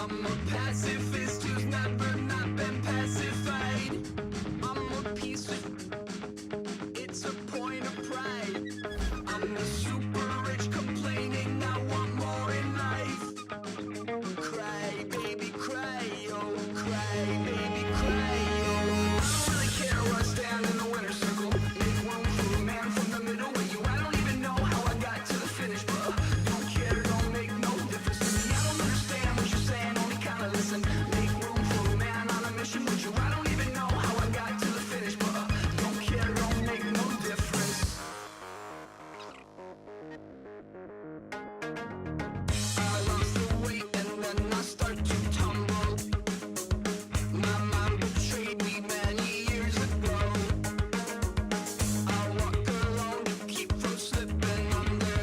I'm a pacifist who's never not been pacified. I'm a piece of, it's a point of pride. I'm the super rich complaining I want more in life. Cry, baby, cry, oh, cry, baby, cry, oh. I don't really care where I stand in the winner's circle. Make room for a man from the middle with you. I don't even know how I got to the finish, but don't care, don't make no difference to me. I don't understand what you're saying, only kinda listen. Make room for a man on a mission with you. I don't even know how I got to the finish, but don't care, don't make no difference. I lost the weight and then I start to tumble. My mind betrayed me many years ago. I walk alone to keep from slipping under.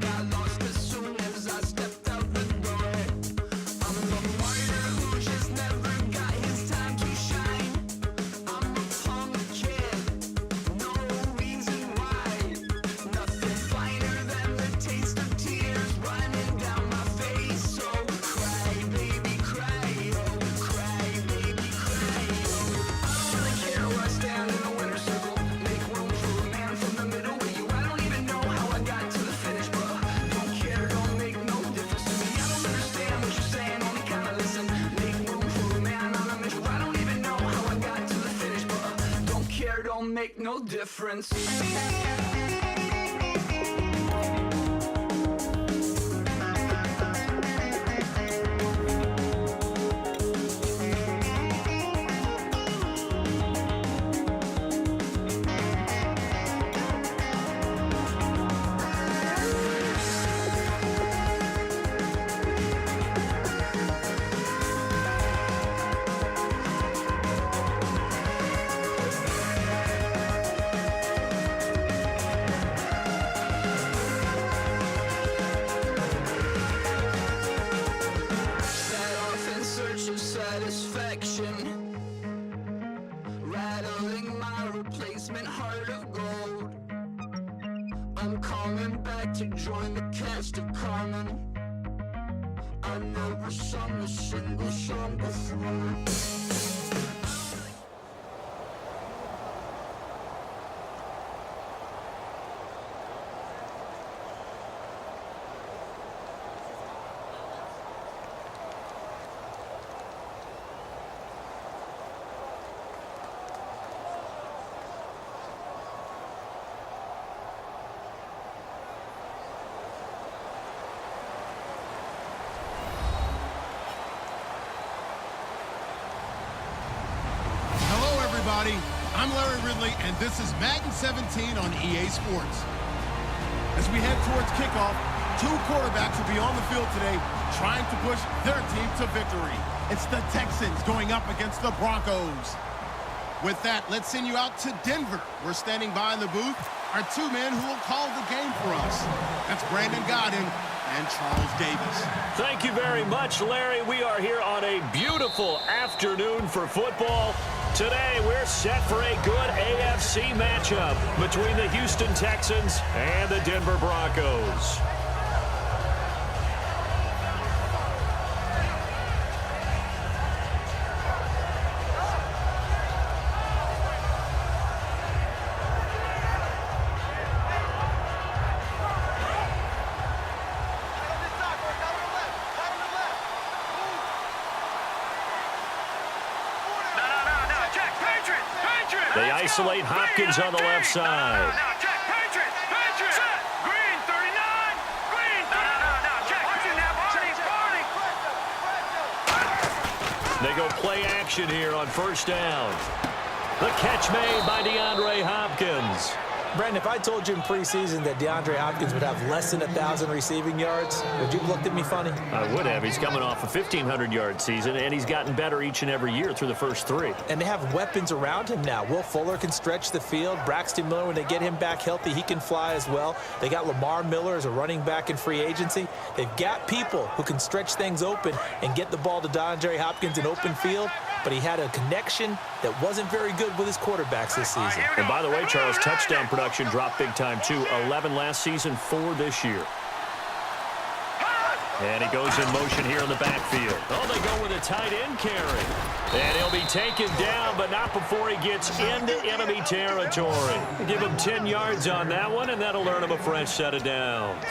Got lost as soon as I stepped out the door. I'm the martyr who just never got his time to shine. I'm a punk kid, no reason why. Nothing finer than the taste of tears running down my face. So cry, baby, cry, oh, cry, baby, cry, oh. I don't really care where I stand in the winner's circle. Make room for a man from the middle with you. I don't even know how I got to the finish, but don't care, don't make no difference to me. I don't understand what you're saying, only kinda listen. Make room for a man on a mission. I don't even know how I got to the finish, but don't care, don't make no difference. Set off in search of satisfaction, rattling my replacement heart of gold. I'm coming back to join the cast of Carmen. I never sung a single song before. Hello, everybody. I'm Larry Ridley, and this is Madden 17 on EA Sports. As we head towards kickoff, two quarterbacks will be on the field today trying to push their team to victory. It's the Texans going up against the Broncos. With that, let's send you out to Denver. We're standing by in the booth. Our two men who will call the game for us. That's Brandon Godden and Charles Davis. Thank you very much, Larry. We are here on a beautiful afternoon for football. Today, we're set for a good AFC matchup between the Houston Texans and the Denver Broncos. They isolate Hopkins on the left side. They go play action here on first down. The catch made by DeAndre Hopkins. Brandon, if I told you in preseason that DeAndre Hopkins would have less than 1,000 receiving yards, would you have looked at me funny? I would have. He's coming off a 1,500-yard season, and he's gotten better each and every year through the first three. And they have weapons around him now. Will Fuller can stretch the field. Braxton Miller, when they get him back healthy, he can fly as well. They got Lamar Miller as a running back in free agency. They've got people who can stretch things open and get the ball to DeAndre Hopkins in open field. But he had a connection that wasn't very good with his quarterbacks this season. And by the way, Charles, touchdown production dropped big time too. 11 last season, 4 this year. And he goes in motion here in the backfield. Oh, they go with a tight end carry. And he'll be taken down, but not before he gets into enemy territory. Give him 10 yards on that one, and that'll earn him a fresh set of downs.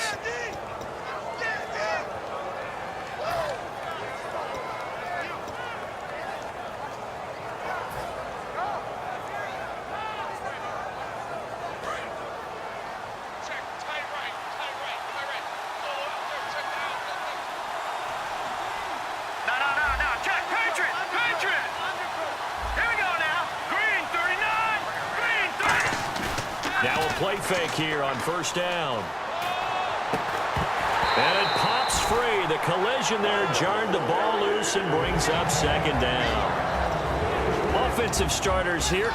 Now a play fake here on first down. And it pops free. The collision there jarred the ball loose and brings up second down. Offensive starters here.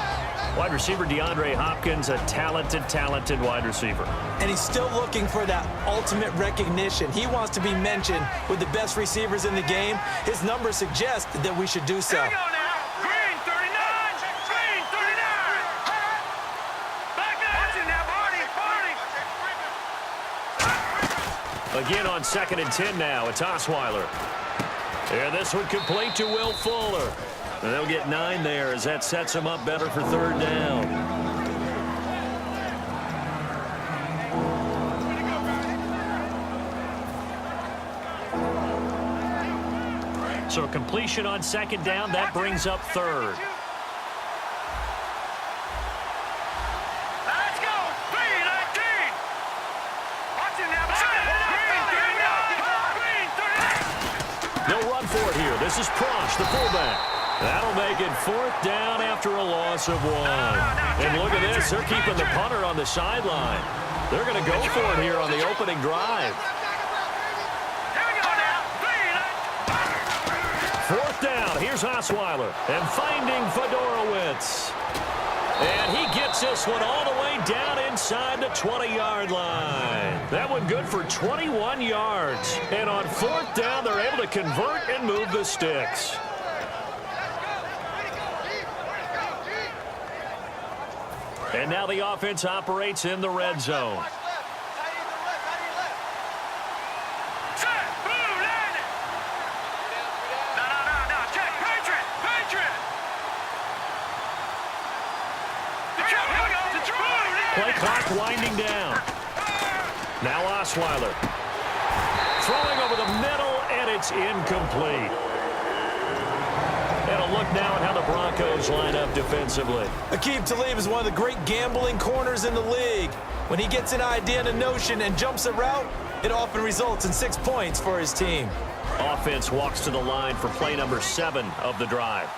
Wide receiver DeAndre Hopkins, a talented wide receiver. And he's still looking for that ultimate recognition. He wants to be mentioned with the best receivers in the game. His numbers suggest that we should do so. Here we go now. Green 39. Green 39. Back up. Watching now, Barney. Again on 2nd and 10 now. It's Osweiler. And this one complete to Will Fuller. And they'll get 9 there as that sets them up better for third down. So completion on 2nd down, that brings up 3rd. Let's go. 3-19. Watching now. Green 39. Green 39. No run for it here. This is Prosh, the fullback. That'll make it 4th down after a loss of 1. And look at this. They're keeping the punter on the sideline. They're going to go for it here on the opening drive. Here we go now. 4th down. Here's Osweiler. And finding Fedorowicz. And he gets this one all the way down inside the 20-yard line. That one good for 21 yards. And on 4th down, they're able to convert and move the sticks. And now the offense operates in the red zone. Play clock winding down. Now Osweiler. Throwing over the middle, and it's incomplete. And a look now at how the Broncos line up defensively. Aqib Talib is one of the great gambling corners in the league. When he gets an idea and a notion and jumps a route, it often results in 6 points for his team. Offense walks to the line for play number 7 of the drive.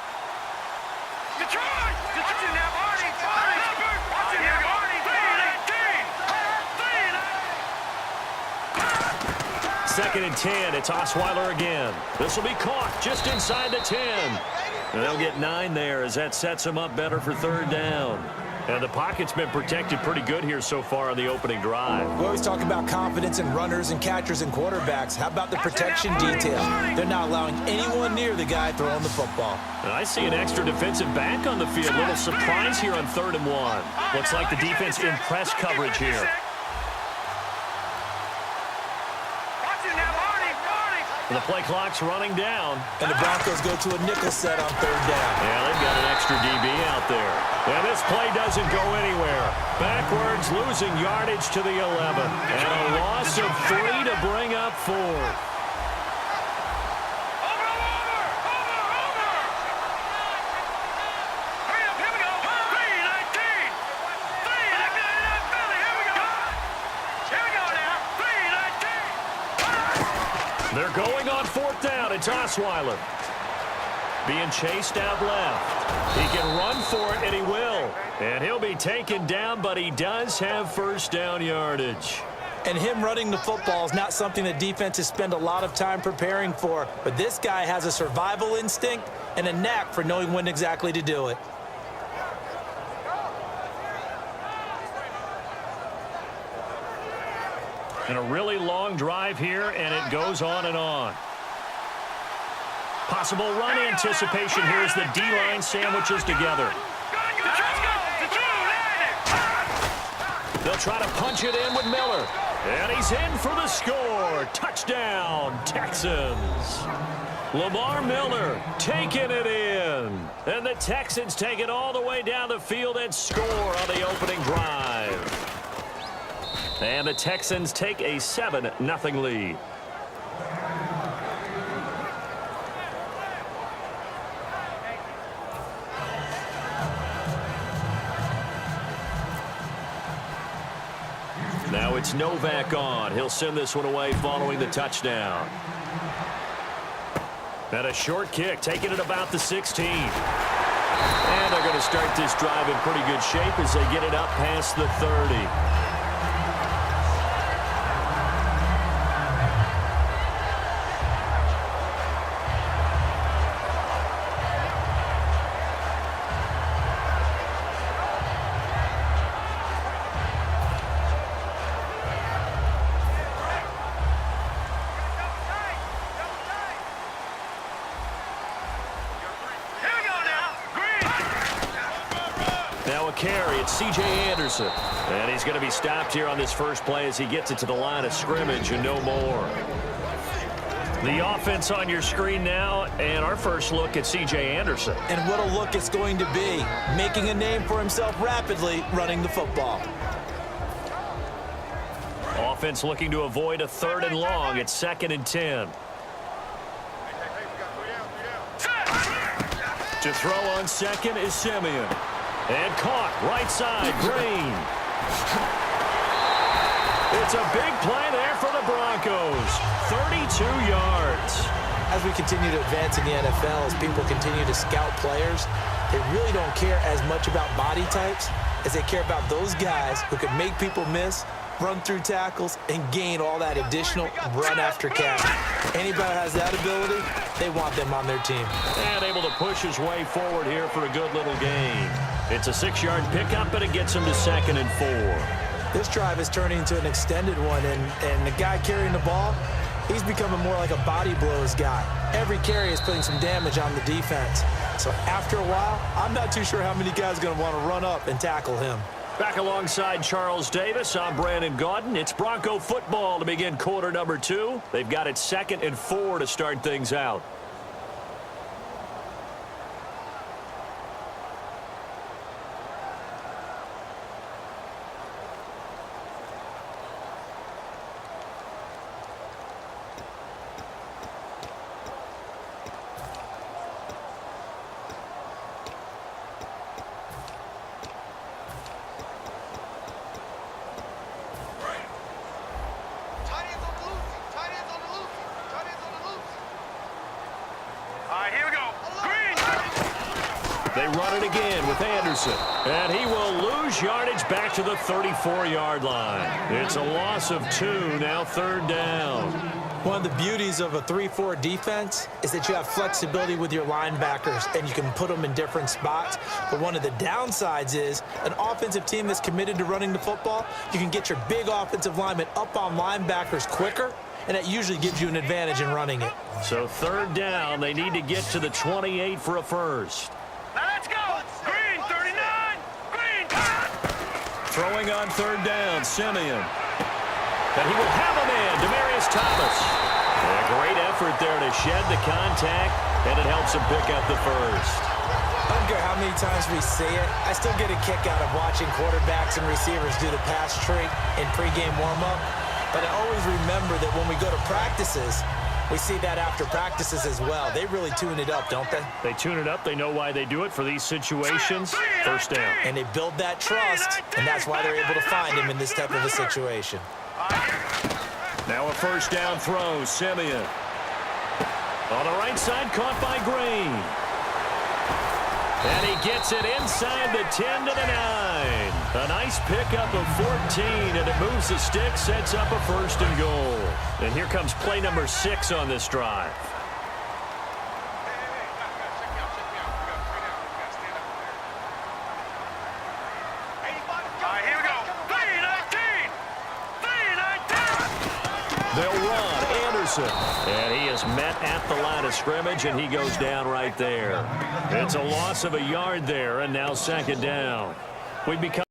Second and 10, it's Osweiler again. This will be caught just inside the 10. And they'll get 9 there as that sets them up better for third down. And the pocket's been protected pretty good here so far on the opening drive. We always talk about confidence in runners and catchers and quarterbacks. How about the protection detail? They're not allowing anyone near the guy throwing the football. And I see an extra defensive back on the field. Little surprise here on 3rd and 1. Looks like the defense in press coverage here. The play clock's running down. And the Broncos go to a nickel set on 3rd down. Yeah, they've got an extra DB out there. And this play doesn't go anywhere. Backwards, losing yardage to the 11. And a loss of 3 to bring up 4th. They're going on 4th down. It's Osweiler. Being chased out left. He can run for it, and he will. And he'll be taken down, but he does have first down yardage. And him running the football is not something that defenses spend a lot of time preparing for. But this guy has a survival instinct and a knack for knowing when exactly to do it. And a really long drive here, and it goes on and on. Possible run anticipation here as the D-line sandwiches together. They'll try to punch it in with Miller. And he's in for the score. Touchdown, Texans. Lamar Miller taking it in. And the Texans take it all the way down the field and score on the opening drive. And the Texans take a 7-0 lead. Now it's Novak on. He'll send this one away following the touchdown. And a short kick, taking it about the 16. And they're going to start this drive in pretty good shape as they get it up past the 30. Now a carry, it's C.J. Anderson. And he's going to be stopped here on this first play as he gets it to the line of scrimmage and no more. The offense on your screen now, and our first look at C.J. Anderson. And what a look it's going to be, making a name for himself rapidly running the football. Offense looking to avoid a 3rd and long. It's 2nd and 10. To throw on second is Simeon. And caught right side, Green. It's a big play there for the Broncos. 32 yards. As we continue to advance in the NFL, as people continue to scout players, they really don't care as much about body types as they care about those guys who can make people miss, run through tackles, and gain all that additional run after catch. Anybody who has that ability, they want them on their team. And able to push his way forward here for a good little gain. It's a 6-yard pickup, and it gets him to 2nd and 4. This drive is turning into an extended one, and the guy carrying the ball, he's becoming more like a body blows guy. Every carry is putting some damage on the defense. So after a while, I'm not too sure how many guys are going to want to run up and tackle him. Back alongside Charles Davis, I'm Brandon Gaudin. It's Bronco football to begin quarter number 2. They've got it 2nd and 4 to start things out. They run it again with Anderson. And he will lose yardage back to the 34-yard line. It's a loss of 2, now 3rd down. One of the beauties of a 3-4 defense is that you have flexibility with your linebackers, and you can put them in different spots. But one of the downsides is an offensive team that's committed to running the football, you can get your big offensive linemen up on linebackers quicker, and that usually gives you an advantage in running it. So 3rd down, they need to get to the 28 for a first. Now let's go! Green, 39! Green! Throwing on 3rd down, Simeon. And he will have a man, Demaryius Thomas. And a great effort there to shed the contact, and it helps him pick up the first. I don't care how many times we see it, I still get a kick out of watching quarterbacks and receivers do the pass trick in pregame warm-up. But I always remember that when we go to practices, we see that after practices as well. They really tune it up, don't they? They tune it up. They know why they do it for these situations. First down. And they build that trust, and that's why they're able to find him in this type of a situation. Now a first down throw, Simeon. On the right side, caught by Green. And he gets it inside the 10 to the 9. A nice pickup of 14, and it moves the stick, sets up a 1st and goal. And here comes play number 6 on this drive. Here we go. 3-19! 3-19! They'll run Anderson. And he is met at the line of scrimmage, and he goes down right there. It's a loss of a yard there, and now 2nd down. We've become